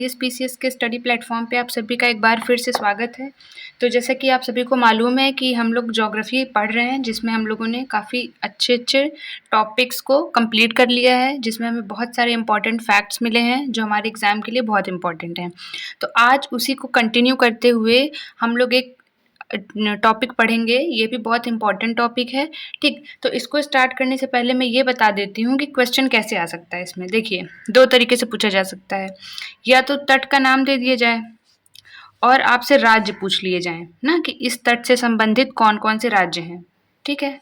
इस पीसीएस के study platform पे आप सभी का एक बार फिर से स्वागत है। तो जैसा कि आप सभी को मालूम है कि हम लोग ज्योग्राफी पढ़ रहे हैं, जिसमें हम लोगों ने काफ़ी अच्छे टॉपिक्स को कंप्लीट कर लिया है, जिसमें हमें बहुत सारे इंपॉर्टेंट फैक्ट्स मिले हैं जो हमारे एग्ज़ाम के लिए बहुत इंपॉर्टेंट हैं। तो आज उसी को कंटिन्यू करते हुए हम लोग एक टॉपिक पढ़ेंगे, ये भी बहुत इंपॉर्टेंट टॉपिक है। ठीक, तो इसको स्टार्ट करने से पहले मैं ये बता देती हूँ कि क्वेश्चन कैसे आ सकता है इसमें। देखिए, 2 तरीके से पूछा जा सकता है, या तो तट का नाम दे दिया जाए और आपसे राज्य पूछ लिए जाएँ ना, कि इस तट से संबंधित कौन-कौन से राज्य हैं, ठीक है?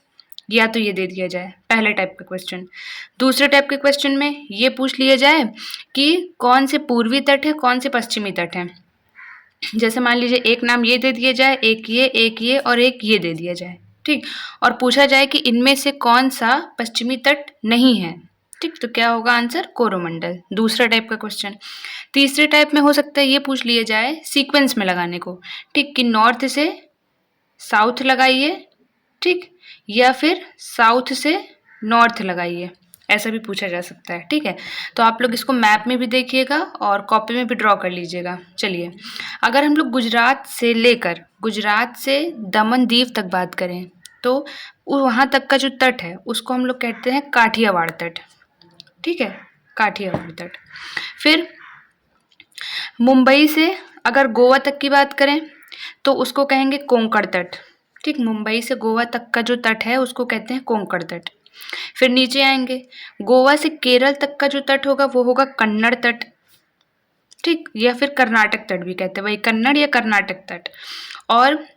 या तो ये दे दिया जाए, पहले टाइप का क्वेश्चन। दूसरे टाइप के क्वेश्चन में ये पूछ लिया जाए कि कौन से पूर्वी तट है, कौन से पश्चिमी तट हैं। जैसे मान लीजिए एक नाम ये दे दिया जाए, एक ये और एक ये दे दिया जाए, ठीक? और पूछा जाए कि इनमें से कौन-सा पश्चिमी तट नहीं है, ठीक? तो क्या होगा आंसर? कोरोमंडल, दूसरा टाइप का क्वेश्चन। तीसरे टाइप में हो सकता है ये पूछ लिया जाए सीक्वेंस में लगाने को, ठीक? कि नॉर्थ से साउथ लगाइए, ठीक? या फिर साउथ से नॉर्थ लगाइए, ऐसा भी पूछा जा सकता है, ठीक है? तो आप लोग इसको मैप में भी देखिएगा और कॉपी में भी ड्रॉ कर लीजिएगा। चलिए, अगर हम लोग गुजरात से दमन दीव तक बात करें, तो वहाँ तक का जो तट है उसको हम लोग कहते हैं काठियावाड़ तट, ठीक है? काठियावाड़ तट। फिर मुंबई से अगर गोवा तक की बात करें तो उसको कहेंगे कोंकण तट, ठीक? मुंबई से गोवा तक का जो तट है उसको कहते हैं कोंकण तट। फिर नीचे आएंगे, गोवा से केरल तक का जो तट होगा वो होगा कन्नड़ तट, ठीक? या फिर कर्नाटक तट भी कहते हैं, वही कन्नड़ या कर्नाटक तट। और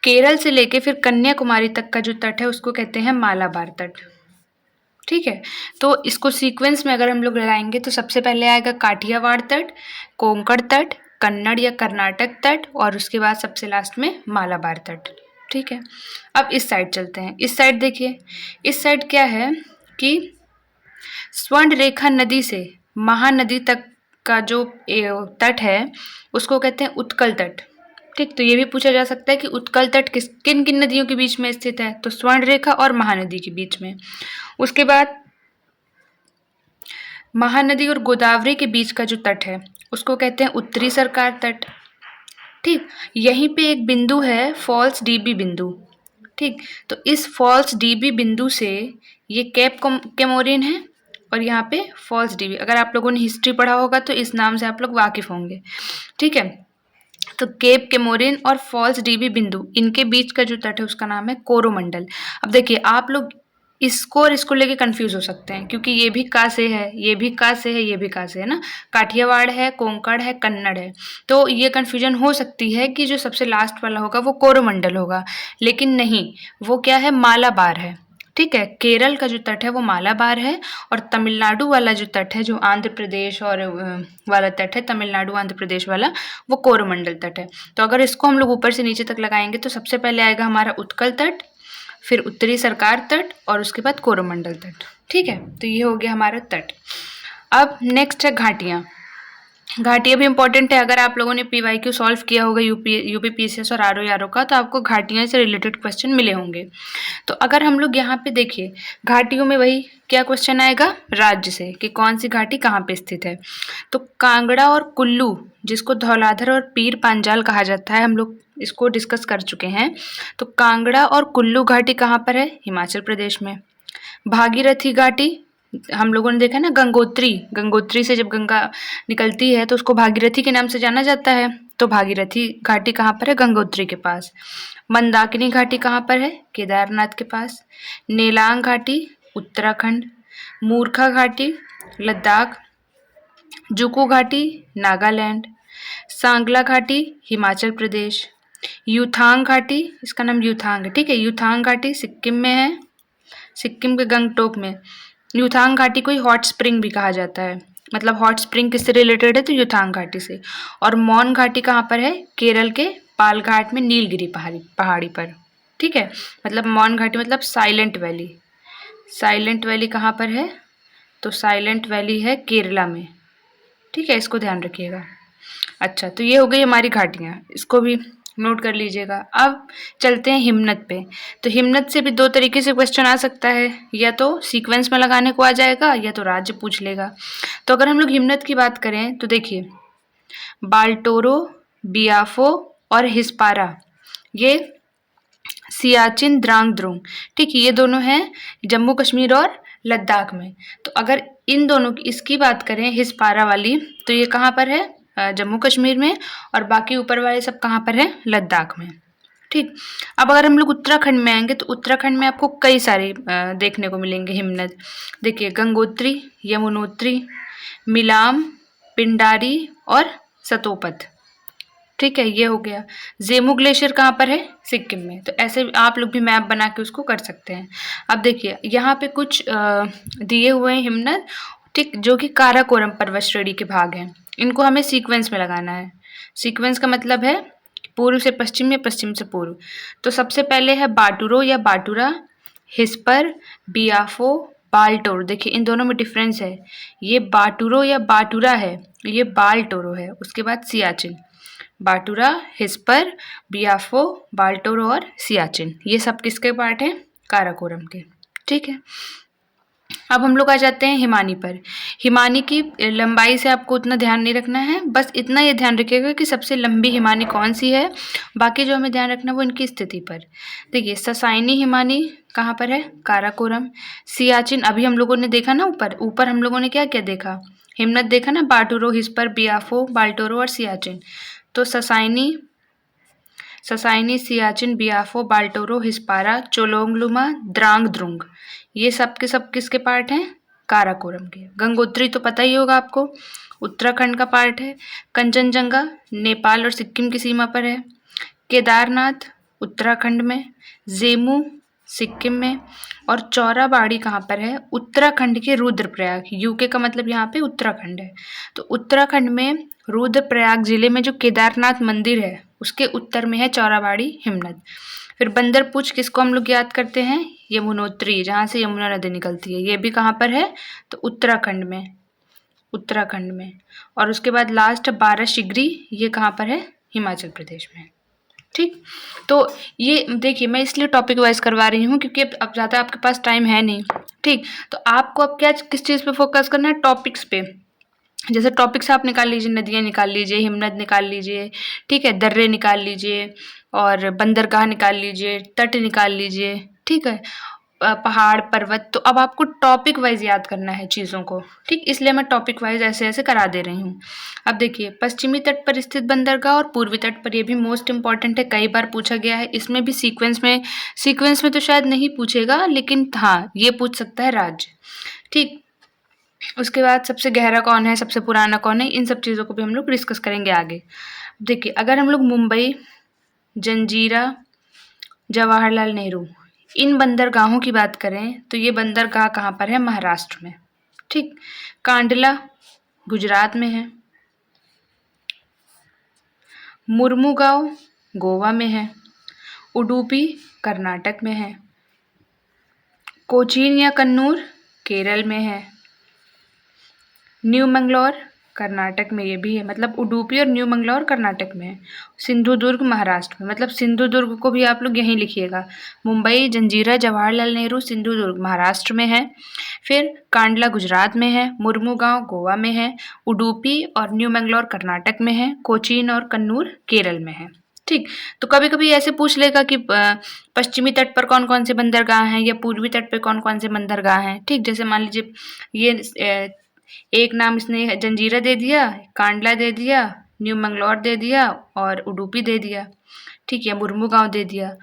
केरल से लेके फिर कन्याकुमारी तक का जो तट है उसको कहते हैं मालाबार तट, ठीक है? तो इसको सीक्वेंस में अगर हम लोग लगाएंगे तो सबसे पहले आएगा काठियावाड़ तट, कोंकण तट, कन्नड़ या कर्नाटक तट और उसके बाद सबसे लास्ट में मालाबार तट, ठीक है? अब इस साइड चलते हैं। इस साइड देखिए, इस साइड क्या है कि स्वर्णरेखा नदी से महानदी तक का जो तट है उसको कहते हैं उत्कल तट, ठीक? तो ये भी पूछा जा सकता है कि उत्कल तट किन किन नदियों के बीच में स्थित है, तो स्वर्णरेखा और महानदी के बीच में। उसके बाद महानदी और गोदावरी के बीच का जो तट है उसको कहते हैं उत्तरी सरकार तट, ठीक? यहीं पे एक बिंदु है फॉल्स डीबी बिंदु, ठीक? तो इस फॉल्स डीबी बिंदु से ये केप कैमोरिन है और यहाँ पे फॉल्स डीबी, अगर आप लोगों ने हिस्ट्री पढ़ा होगा तो इस नाम से आप लोग वाकिफ होंगे, ठीक है? तो केप कैमोरिन और फॉल्स डीबी बिंदु, इनके बीच का जो तट है उसका नाम है कोरोमंडल। अब देखिए, आप लोग इसको और इसको लेके कंफ्यूज हो सकते हैं, क्योंकि ये भी का से है, ये भी का से है, ये भी का से है ना, काठियावाड़ है, कोंकण है, कन्नड़ है। तो ये कन्फ्यूजन हो सकती है कि जो सबसे लास्ट वाला होगा वो कोरोमंडल होगा, लेकिन नहीं, वो क्या है? मालाबार है, ठीक है? केरल का जो तट है वो मालाबार है और तमिलनाडु वाला जो तट है, जो आंध्र प्रदेश और वाला तट है, तमिलनाडु आंध्र प्रदेश वाला, वो कोरोमंडल तट है। तो अगर इसको हम लोग ऊपर से नीचे तक लगाएंगे तो सबसे पहले आएगा हमारा उत्कल तट, फिर उत्तरी सरकार तट और उसके बाद कोरोमंडल तट, ठीक है? तो ये हो गया हमारा तट। अब नेक्स्ट है घाटियाँ। घाटियाँ भी इंपॉर्टेंट है, अगर आप लोगों ने पीवाईक्यू सॉल्व किया होगा यूपी पीसीएस और आरओ का, तो आपको घाटियाँ से रिलेटेड क्वेश्चन मिले होंगे। तो अगर हम लोग यहाँ पे देखिए, घाटियों में वही क्या क्वेश्चन आएगा? राज्य से, कि कौन सी घाटी कहाँ पे स्थित है। तो कांगड़ा और कुल्लू, जिसको धौलाधर और पीर पांजाल कहा जाता है, हम लोग इसको डिस्कस कर चुके हैं। तो कांगड़ा और कुल्लू घाटी कहाँ पर है? हिमाचल प्रदेश में। भागीरथी घाटी हम लोगों ने देखा ना, गंगोत्री से जब गंगा निकलती है तो उसको भागीरथी के नाम से जाना जाता है। तो भागीरथी घाटी कहाँ पर है? गंगोत्री के पास। मंदाकिनी घाटी कहाँ पर है? केदारनाथ के पास। नेलांग घाटी उत्तराखंड। मूर्खा घाटी लद्दाख। जुकू घाटी नागालैंड। सांगला घाटी हिमाचल प्रदेश। यूथांग घाटी, इसका नाम यूथांग है, ठीक है? यूथांग घाटी सिक्किम में है, सिक्किम के गंगटोक में। यूथांग घाटी को हॉट स्प्रिंग भी कहा जाता है, मतलब हॉट स्प्रिंग किससे रिलेटेड है? तो यूथांग घाटी से। और मौन घाटी कहाँ पर है? केरल के पालघाट में नीलगिरी पहाड़ी पर, ठीक है? मतलब मौन घाटी मतलब साइलेंट वैली। साइलेंट वैली कहाँ पर है? तो साइलेंट वैली है केरला में, ठीक है? इसको ध्यान रखिएगा। अच्छा, तो ये हो गई हमारी घाटियाँ, इसको भी नोट कर लीजिएगा। अब चलते हैं हिमनद पे। तो हिमनद से भी 2 तरीके से क्वेश्चन आ सकता है, या तो सीक्वेंस में लगाने को आ जाएगा या तो राज्य पूछ लेगा। तो अगर हम लोग हिमनद की बात करें तो देखिए, बाल्टोरो, बियाफो और हिस्पारा, ये सियाचिन, द्रांग द्रोंग, ठीक है, ये दोनों हैं जम्मू कश्मीर और लद्दाख में। तो अगर इन दोनों की इसकी बात करें, हिस्पारा वाली, तो ये कहाँ पर है? जम्मू कश्मीर में, और बाकी ऊपर वाले सब कहाँ पर है? लद्दाख में। ठीक। अब अगर हम लोग उत्तराखंड में आएंगे तो उत्तराखंड में आपको कई सारे देखने को मिलेंगे हिमनद। देखिए, गंगोत्री, यमुनोत्री, मिलाम, पिंडारी और सतोपत। ठीक है, ये हो गया। जेमू ग्लेशियर कहाँ पर है? सिक्किम में। तो ऐसे आप लोग भी मैप बना के उसको कर सकते हैं। अब देखिए, यहाँ पे कुछ दिए हुए हैं हिमनद, ठीक, जो कि काराकोरम पर्वत श्रेणी के भाग हैं। इनको हमें सीक्वेंस में लगाना है। सीक्वेंस का मतलब है पूर्व से पश्चिम या पश्चिम से पूर्व। तो सबसे पहले है बाटुरो या बाटुरा, हिस्पर, बियाफो, बाल्टोर। देखिए, इन दोनों में डिफरेंस है। ये बाटुरो या बाटुरा है, ये बाल्टोरो है। उसके बाद सियाचिन, बाटुरा, हिस्पर, बियाफो, बाल्टोरो और सियाचिन, ये सब किसके पार्ट हैं? काराकोरम के। ठीक है। अब हम लोग आ जाते हैं हिमानी पर। हिमानी की लंबाई से आपको उतना ध्यान नहीं रखना है, बस इतना ये ध्यान रखिएगा कि सबसे लंबी हिमानी कौन सी है। बाकी जो हमें ध्यान रखना है वो इनकी स्थिति पर। देखिए, ससाइनी हिमानी कहाँ पर है? काराकोरम। सियाचिन अभी हम लोगों ने देखा ना, ऊपर ऊपर हम लोगों ने क्या क्या देखा? हिमनद देखा ना, बाटुरो, हिस्पर, बियाफो, बाल्टोरो और सियाचिन। तो ससाइनी, सियाचिन, बियाफो, बाल्टोरो, हिस्पारा, चोलोंगलुमा, द्रांग द्रुंग, ये सब के सब किसके पार्ट हैं? काराकोरम के। गंगोत्री तो पता ही होगा आपको, उत्तराखंड का पार्ट है। कंचनजंगा नेपाल और सिक्किम की सीमा पर है। केदारनाथ उत्तराखंड में, जेमू सिक्किम में, और चौराबाड़ी कहाँ पर है? उत्तराखंड के रुद्रप्रयाग। यूके का मतलब यहाँ पे उत्तराखंड है। तो उत्तराखंड में रुद्रप्रयाग जिले में जो केदारनाथ मंदिर है उसके उत्तर में है चौराबाड़ी हिमनद। फिर बंदरपूछ किसको हम लोग याद करते हैं? यमुनोत्री, जहाँ से यमुना नदी निकलती है। ये भी कहाँ पर है? तो उत्तराखंड में, उत्तराखंड में। और उसके बाद लास्ट बाराशिगरी, ये कहाँ पर है? हिमाचल प्रदेश में। ठीक। तो ये देखिए, मैं इसलिए टॉपिक वाइज करवा रही हूँ क्योंकि अब ज़्यादा आपके पास टाइम है नहीं। ठीक। तो आपको अब क्या किस चीज़ पे फोकस करना है? टॉपिक्स पे। जैसे टॉपिक्स आप निकाल लीजिए, नदियाँ निकाल लीजिए, हिमनद निकाल लीजिए, ठीक है, दर्रे निकाल लीजिए, और बंदरगाह निकाल लीजिए, तट निकाल लीजिए, ठीक है, पहाड़, पर्वत। तो अब आपको टॉपिक वाइज याद करना है चीज़ों को, ठीक, इसलिए मैं टॉपिक वाइज ऐसे ऐसे करा दे रही हूँ। अब देखिए, पश्चिमी तट पर स्थित बंदरगाह और पूर्वी तट पर, ये भी मोस्ट इंपॉर्टेंट है, कई बार पूछा गया है। इसमें भी सीक्वेंस में तो शायद नहीं पूछेगा, लेकिन हाँ, ये पूछ सकता है राज्य। ठीक। उसके बाद सबसे गहरा कौन है, सबसे पुराना कौन है, इन सब चीज़ों को भी हम लोग डिस्कस करेंगे आगे। देखिए, अगर हम लोग मुंबई, जंजीरा, जवाहरलाल नेहरू, इन बंदरगाहों की बात करें तो ये बंदरगाह कहाँ पर है? महाराष्ट्र में। ठीक। कांडला गुजरात में है। मुर्मुगांव गोवा में है। उडुपी कर्नाटक में है। कोचीन या कन्नूर केरल में है। न्यू मंगलौर कर्नाटक में, ये भी है, मतलब उडुपी और न्यू मंगलौर कर्नाटक में है। सिंधुदुर्ग महाराष्ट्र में, मतलब सिंधुदुर्ग को भी आप लोग यहीं लिखिएगा। मुंबई, जंजीरा, जवाहरलाल नेहरू, सिंधुदुर्ग महाराष्ट्र में है। फिर कांडला गुजरात में है। मुर्मुगांव गोवा में है। उडुपी और न्यू मंगलौर कर्नाटक में है। कोचीन और कन्नूर केरल में है। ठीक। तो कभी कभी ऐसे पूछ लेगा कि पश्चिमी तट पर कौन कौन से बंदरगाह हैं या पूर्वी तट पर कौन कौन से बंदरगाह हैं। ठीक। जैसे मान लीजिए, ये एक नाम इसने जंजीरा दे दिया, कांडला दे दिया, न्यू मंगलौर दे दिया और उडुपी दे दिया। ठीक है, मुर्मुगांव दे दिया।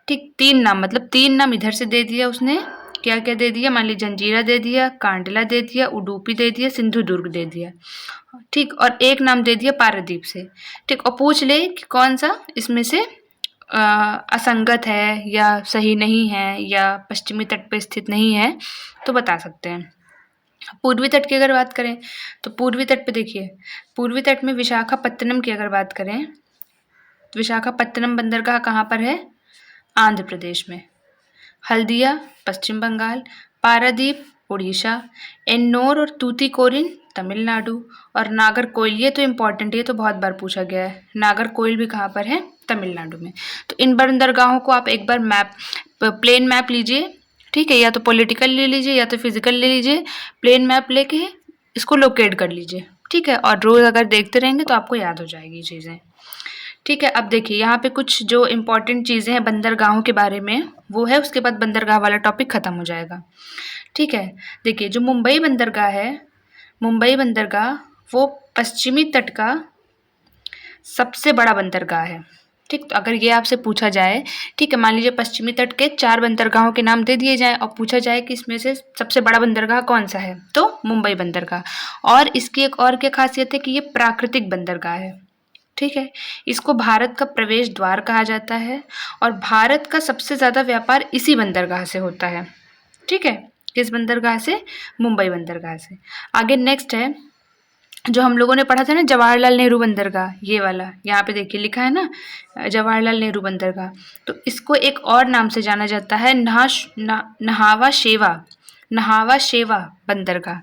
ठीक, 3 नाम, मतलब 3 नाम इधर से दे दिया उसने। क्या क्या दे दिया? मान लीजिए, जंजीरा दे दिया, कांडला दे दिया, उडुपी दे दिया, सिंधुदुर्ग दे दिया। ठीक। और एक नाम दे दिया पारादीप से। ठीक। और पूछ ले कि कौन सा इसमें से असंगत है या सही नहीं है या पश्चिमी तट पर स्थित नहीं है, तो बता सकते हैं। पूर्वी तट की अगर बात करें तो पूर्वी तट पे देखिए, पूर्वी तट में विशाखापत्तनम की अगर बात करें तो विशाखापत्तनम बंदरगाह कहाँ पर है? आंध्र प्रदेश में। हल्दिया पश्चिम बंगाल, पारादीप उड़ीसा, एन्नोर और तूतीकोरिन तमिलनाडु, और नागरकोइल, ये तो इम्पॉर्टेंट, ये तो बहुत बार पूछा गया है। नागरकोइल भी कहाँ पर है? तमिलनाडु में। तो इन बंदरगाहों को आप एक बार प्लेन मैप लीजिए, ठीक है, या तो पॉलिटिकल ले लीजिए या तो फिजिकल ले लीजिए, प्लेन मैप लेके इसको लोकेट कर लीजिए, ठीक है, और रोज़ अगर देखते रहेंगे तो आपको याद हो जाएगी चीज़ें, ठीक है। अब देखिए यहाँ पे कुछ जो इम्पोर्टेंट चीज़ें हैं बंदरगाहों के बारे में वो है, उसके बाद बंदरगाह वाला टॉपिक ख़त्म हो जाएगा, ठीक है। देखिए जो मुंबई बंदरगाह है, मुंबई बंदरगाह वो पश्चिमी तट का सबसे बड़ा बंदरगाह है, ठीक। तो अगर ये आपसे पूछा जाए, ठीक है, मान लीजिए पश्चिमी तट के 4 बंदरगाहों के नाम दे दिए जाएँ और पूछा जाए कि इसमें से सबसे बड़ा बंदरगाह कौन सा है, तो मुंबई बंदरगाह। और इसकी एक और क्या खासियत है कि ये प्राकृतिक बंदरगाह है, ठीक है। इसको भारत का प्रवेश द्वार कहा जाता है और भारत का सबसे ज़्यादा व्यापार इसी बंदरगाह से होता है, ठीक है। किस बंदरगाह से? मुंबई बंदरगाह से। आगे नेक्स्ट है जो हम लोगों ने पढ़ा था ना, जवाहरलाल नेहरू बंदरगाह, ये वाला यहाँ पे देखिए लिखा है ना, जवाहरलाल नेहरू बंदरगाह। तो इसको एक और नाम से जाना जाता है नहावा शेवा बंदरगाह,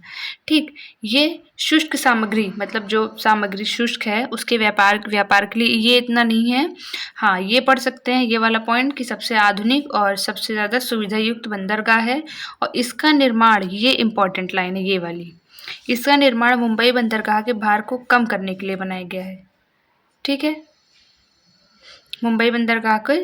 ठीक। ये शुष्क सामग्री, मतलब जो सामग्री शुष्क है उसके व्यापार के लिए ये इतना नहीं है। हाँ, ये पढ़ सकते हैं ये वाला पॉइंट कि सबसे आधुनिक और सबसे ज़्यादा सुविधा युक्त बंदरगाह है और इसका निर्माण, ये इम्पॉर्टेंट लाइन है ये वाली, इसका निर्माण मुंबई बंदरगाह के भार को कम करने के लिए बनाया गया है, ठीक है। मुंबई बंदरगाह के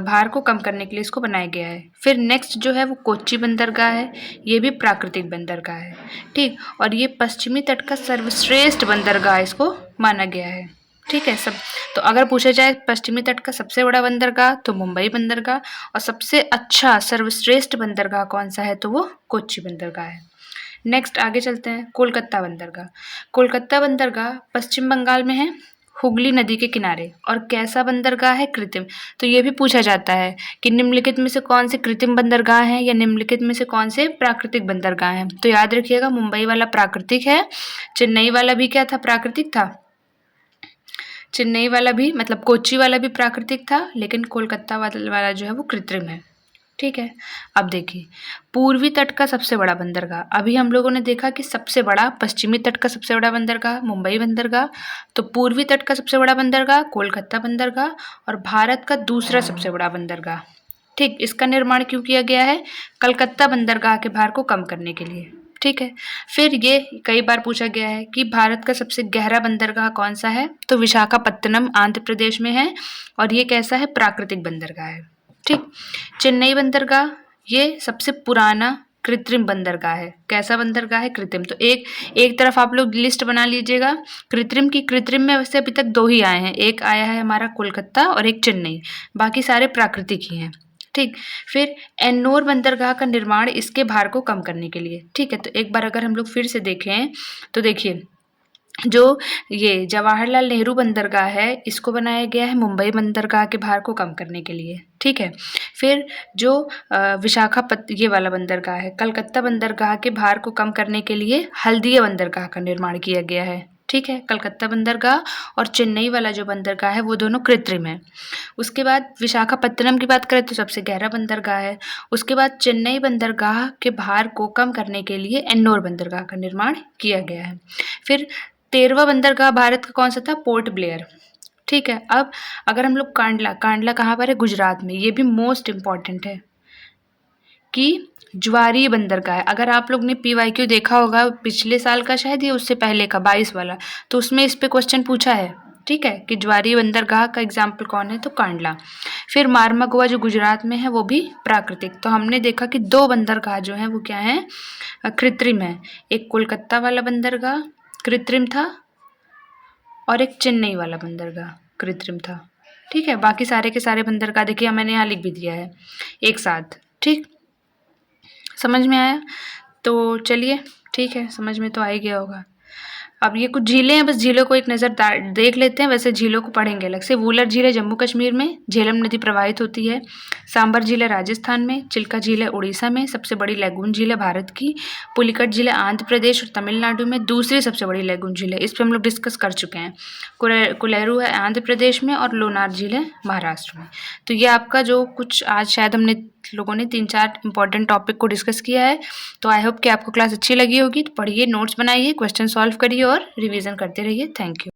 भार को कम करने के लिए इसको बनाया गया है। फिर नेक्स्ट जो है वो कोच्चि बंदरगाह है, ये भी प्राकृतिक बंदरगाह है, ठीक। और ये पश्चिमी तट का सर्वश्रेष्ठ बंदरगाह इसको माना गया है, ठीक है। सब तो अगर पूछा जाए पश्चिमी तट का सबसे बड़ा बंदरगाह तो मुंबई बंदरगाह, और सबसे अच्छा सर्वश्रेष्ठ बंदरगाह कौन सा है तो वो कोच्चि बंदरगाह है। नेक्स्ट आगे चलते हैं, कोलकाता बंदरगाह। कोलकाता बंदरगाह पश्चिम बंगाल में है, हुगली नदी के किनारे, और कैसा बंदरगाह है? कृत्रिम। तो ये भी पूछा जाता है कि निम्नलिखित में से कौन से कृत्रिम बंदरगाह हैं या निम्नलिखित में से कौन से प्राकृतिक बंदरगाह हैं। तो याद रखिएगा मुंबई वाला प्राकृतिक है, चेन्नई वाला भी क्या था? प्राकृतिक था। चेन्नई वाला भी, मतलब कोच्चि वाला भी प्राकृतिक था, लेकिन कोलकाता वाला जो है वो कृत्रिम है, ठीक है। अब देखिए पूर्वी तट का सबसे बड़ा बंदरगाह, अभी हम लोगों ने देखा कि सबसे बड़ा पश्चिमी तट का सबसे बड़ा बंदरगाह मुंबई बंदरगाह, तो पूर्वी तट का सबसे बड़ा बंदरगाह कोलकाता बंदरगाह, और भारत का दूसरा सबसे बड़ा बंदरगाह, ठीक। इसका निर्माण क्यों किया गया है? कलकत्ता बंदरगाह के भार को कम करने के लिए, ठीक है। फिर ये कई बार पूछा गया है कि भारत का सबसे गहरा बंदरगाह कौन सा है, तो विशाखापत्तनम आंध्र प्रदेश में है, और ये कैसा है? प्राकृतिक बंदरगाह है, ठीक। चेन्नई बंदरगाह ये सबसे पुराना कृत्रिम बंदरगाह है। कैसा बंदरगाह है? कृत्रिम। तो एक तरफ आप लोग लिस्ट बना लीजिएगा कृत्रिम की। कृत्रिम में वैसे अभी तक 2 ही आए हैं, एक आया है हमारा कोलकाता और एक चेन्नई, बाकी सारे प्राकृतिक ही हैं, ठीक। फिर एन्नोर बंदरगाह का निर्माण इसके भार को कम करने के लिए, ठीक है। तो एक बार अगर हम लोग फिर से देखें तो देखिए जो ये जवाहरलाल नेहरू बंदरगाह है इसको बनाया गया है मुंबई बंदरगाह के भार को कम करने के लिए, ठीक है। फिर जो ये वाला बंदरगाह है कलकत्ता बंदरगाह के भार को कम करने के लिए हल्दिया बंदरगाह का निर्माण किया गया है, ठीक है। कलकत्ता बंदरगाह और चेन्नई वाला जो बंदरगाह है वो दोनों कृत्रिम है। उसके बाद विशाखापत्तनम की बात करें तो सबसे गहरा बंदरगाह है। उसके बाद चेन्नई बंदरगाह के भार को कम करने के लिए एन्नोर बंदरगाह का निर्माण किया गया है। फिर 13वां बंदरगाह भारत का कौन सा था? पोर्ट ब्लेयर, ठीक है। अब अगर हम लोग कांडला कहाँ पर है? गुजरात में। ये भी मोस्ट इम्पॉर्टेंट है कि ज्वारीय बंदरगाह है। अगर आप लोग ने PYQ देखा होगा पिछले साल का, शायद ये उससे पहले का 22 वाला, तो उसमें इस पे क्वेश्चन पूछा है, ठीक है, कि ज्वारीय बंदरगाह का एग्जाम्पल कौन है? तो कांडला। फिर मारमागोवा जो गुजरात में है वो भी प्राकृतिक। तो हमने देखा कि 2 बंदरगाह जो हैं वो क्या हैं? कृत्रिम है। एक कोलकाता वाला बंदरगाह कृत्रिम था और एक चेन्नई वाला बंदरगाह कृत्रिम था, ठीक है। बाकी सारे के सारे बंदरगाह देखिए मैंने यहाँ लिख भी दिया है एक साथ, ठीक। समझ में आया? तो चलिए ठीक है, समझ में तो आ ही गया होगा। अब ये कुछ झीलें हैं, बस झीलों को एक नज़र देख लेते हैं। वैसे झीलों को पढ़ेंगे अलग से। वूलर झील है जम्मू कश्मीर में, झेलम नदी प्रवाहित होती है। सांबर झील है राजस्थान में, चिल्का झील है उड़ीसा में, सबसे बड़ी लैगून झील है भारत की। पुलिकट झील है आंध्र प्रदेश और तमिलनाडु में, दूसरी सबसे बड़ी लैगून झील है। इस पर हम लोग डिस्कस कर चुके हैं। कुलेरू है आंध्र प्रदेश में और लोनार झील है महाराष्ट्र में। तो ये आपका जो कुछ आज शायद हमने लोगों ने 3-4 इंपॉर्टेंट टॉपिक को डिस्कस किया है। तो आई होप कि आपको क्लास अच्छी लगी होगी। तो पढ़िए, नोट्स बनाइए, क्वेश्चन सॉल्व करिए और रिवीजन करते रहिए। Thank you.